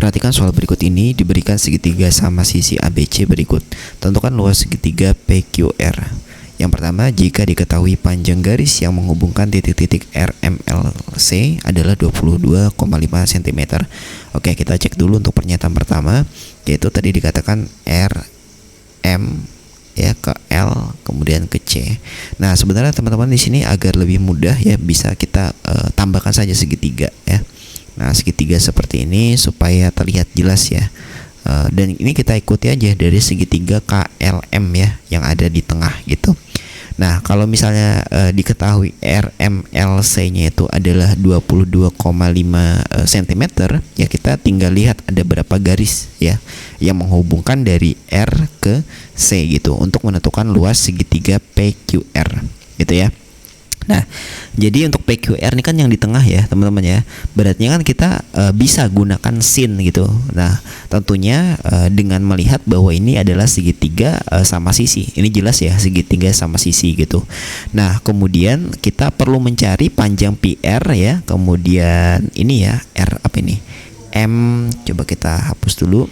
Perhatikan soal berikut ini diberikan segitiga sama sisi ABC berikut. Tentukan luas segitiga PQR. Yang pertama, jika diketahui panjang garis yang menghubungkan titik-titik RMLC adalah 22,5 cm. Oke, kita cek dulu untuk pernyataan pertama, yaitu tadi dikatakan RM ya ke L kemudian ke C. Nah, sebenarnya teman-teman di sini agar lebih mudah ya bisa kita tambahkan saja segitiga ya. Nah, segitiga seperti ini supaya terlihat jelas ya. Dan ini kita ikuti aja dari segitiga KLM ya yang ada di tengah gitu. Nah, kalau misalnya diketahui RMLC-nya itu adalah 22,5 cm, ya kita tinggal lihat ada berapa garis ya yang menghubungkan dari R ke C gitu untuk menentukan luas segitiga PQR gitu ya. Nah, jadi untuk PQR ini kan yang di tengah ya teman-teman ya. Berarti kan kita bisa gunakan sin gitu. Nah, tentunya dengan melihat bahwa ini adalah segitiga sama sisi. Ini jelas ya segitiga sama sisi gitu. Nah, kemudian kita perlu mencari panjang PR ya. Kemudian ini ya R apa ini? M, coba kita hapus dulu.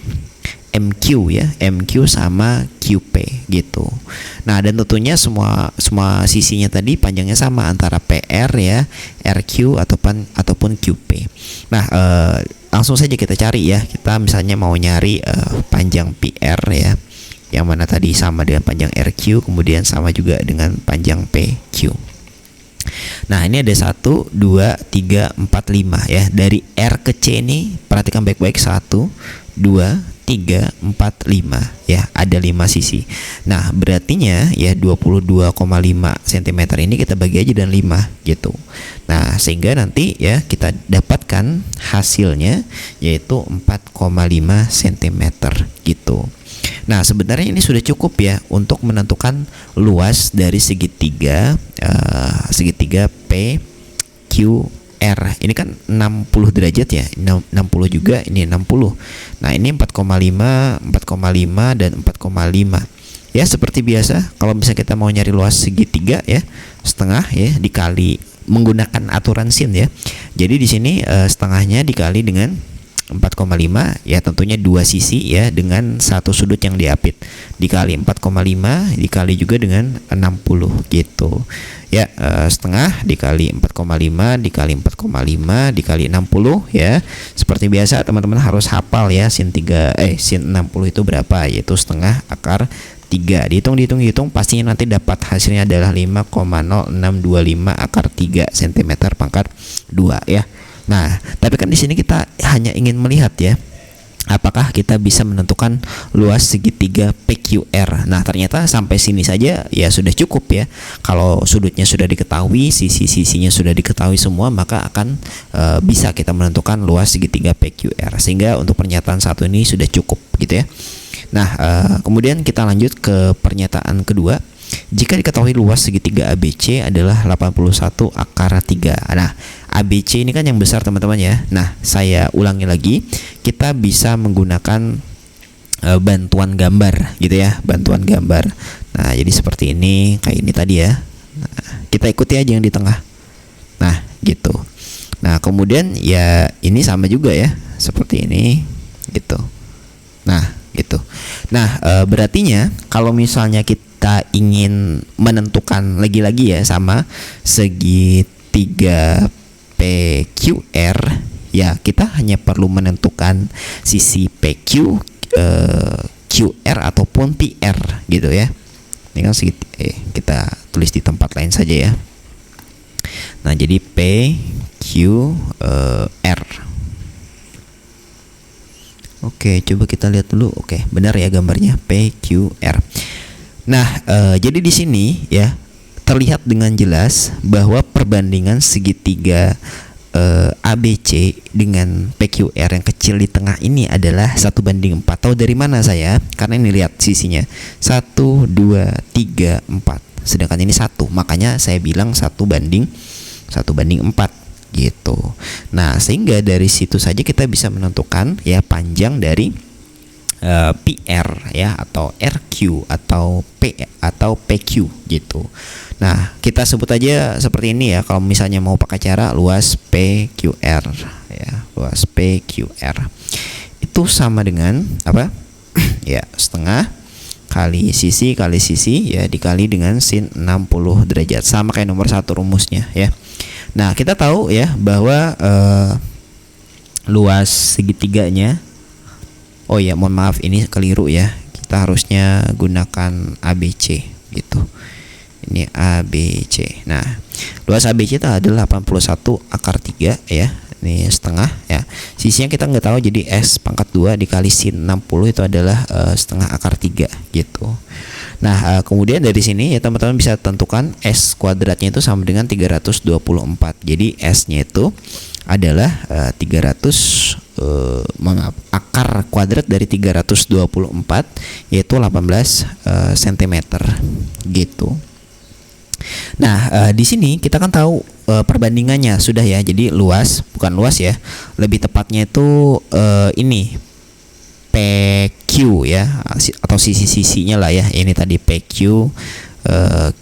MQ ya, MQ sama QP gitu. Nah, dan tentunya semua sisinya tadi panjangnya sama antara PR ya, RQ ataupun QP. Nah, langsung saja kita cari ya. Kita misalnya mau nyari panjang PR ya, yang mana tadi sama dengan panjang RQ, kemudian sama juga dengan panjang PQ. Nah, ini ada 1, 2, 3, 4, 5 ya. Dari R ke C ini perhatikan baik-baik, 1, 2, 3, 4, 5 ya, ada 5 sisi. Nah, berartinya ya 22,5 cm ini kita bagi aja dan 5 gitu. Nah, sehingga nanti ya kita dapatkan hasilnya yaitu 4,5 cm gitu. Nah, sebenarnya ini sudah cukup ya untuk menentukan luas dari segitiga PQR. Ini kan 60 derajat ya, 60 juga, ini 60. Nah, ini 4,5 dan 4,5. Ya, seperti biasa kalau misalnya kita mau nyari luas segitiga ya, setengah ya dikali menggunakan aturan sin ya. Jadi di sini setengahnya dikali dengan 4,5 ya, tentunya dua sisi ya dengan satu sudut yang diapit, dikali 4,5 dikali juga dengan 60 gitu ya. Setengah dikali 4,5 dikali 4,5 dikali 60 ya. Seperti biasa teman-teman harus hafal ya sin 60 itu berapa, yaitu setengah akar 3. Dihitung pastinya nanti dapat hasilnya adalah 5,0625 akar 3 cm pangkat 2 ya. Nah, tapi kan di sini kita hanya ingin melihat ya, apakah kita bisa menentukan luas segitiga PQR. Nah, ternyata sampai sini saja ya sudah cukup ya. Kalau sudutnya sudah diketahui, sisi-sisinya sudah diketahui semua, maka akan bisa kita menentukan luas segitiga PQR. Sehingga untuk pernyataan satu ini sudah cukup gitu ya. Nah, kemudian kita lanjut ke pernyataan kedua. Jika diketahui luas segitiga ABC adalah 81 akar 3. Nah, ABC ini kan yang besar teman-teman ya. Nah, saya ulangi lagi, kita bisa menggunakan bantuan gambar gitu ya, bantuan gambar. Nah, jadi seperti ini, kayak ini tadi ya. Nah, kita ikuti aja yang di tengah. Nah, gitu. Nah, kemudian ya ini sama juga ya, seperti ini gitu. Nah, gitu. Nah, berartinya kalau misalnya kita ingin menentukan lagi-lagi ya sama segitiga PQR ya, kita hanya perlu menentukan sisi PQ, QR ataupun PR gitu ya. Ini kan kita tulis di tempat lain saja ya. Nah, jadi PQR. Oke, coba kita lihat dulu. Oke, benar ya gambarnya PQR. Nah, jadi di sini ya terlihat dengan jelas bahwa perbandingan segitiga ABC dengan PQR yang kecil di tengah ini adalah 1:4. Tahu dari mana saya? Karena ini lihat sisinya 1, 2, 3, 4. Sedangkan ini 1, makanya saya bilang 1:4 gitu. Nah, sehingga dari situ saja kita bisa menentukan ya panjang dari PR ya, atau RQ atau PQ gitu. Nah, kita sebut aja seperti ini ya. Kalau misalnya mau pakai cara luas PQR ya, luas PQR itu sama dengan apa? Ya, setengah kali sisi ya dikali dengan sin 60 derajat. Sama kayak nomor 1 rumusnya ya. Nah, kita tahu ya bahwa luas segitiganya, oh ya, mohon maaf ini keliru ya. Kita harusnya gunakan ABC gitu. Ini ABC. Nah, luas ABC itu adalah 81 akar 3 ya. Ini setengah ya. Sisinya kita nggak tahu, jadi S pangkat 2 dikali sin 60 itu adalah setengah akar 3 gitu. Nah, kemudian dari sini ya teman-teman bisa tentukan S kuadratnya itu sama dengan 324. Jadi S-nya itu adalah 300 akar kuadrat dari 324 yaitu 18 cm gitu. Nah, di sini kita kan tahu perbandingannya sudah ya. Jadi bukan luas ya. Lebih tepatnya itu ini PQ ya, atau sisi-sisinya lah ya. Ini tadi PQ,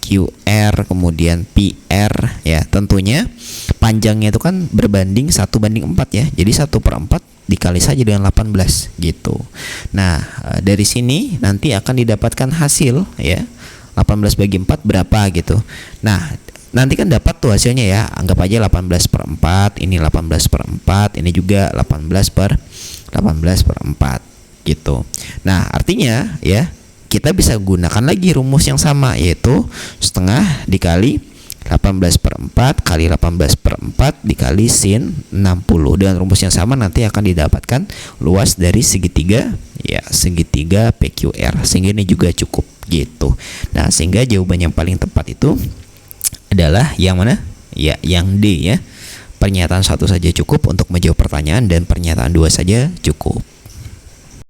QR, kemudian PR ya. Tentunya panjangnya itu kan berbanding 1:4 ya. Jadi 1/4 dikali saja dengan 18 gitu. Nah, dari sini nanti akan didapatkan hasil ya. 18/4 berapa gitu. Nah, nanti kan dapat tuh hasilnya ya. Anggap aja 18/4, ini 18/4, ini juga 18/4 gitu. Nah, artinya ya kita bisa gunakan lagi rumus yang sama, yaitu setengah dikali 18/4 kali 18/4 dikali sin 60. Dengan rumus yang sama nanti akan didapatkan luas dari segitiga ya, segitiga PQR. Sehingga ini juga cukup gitu. Nah, sehingga jawaban yang paling tepat itu adalah yang mana? Ya, yang D ya. Pernyataan 1 saja cukup untuk menjawab pertanyaan dan pernyataan 2 saja cukup.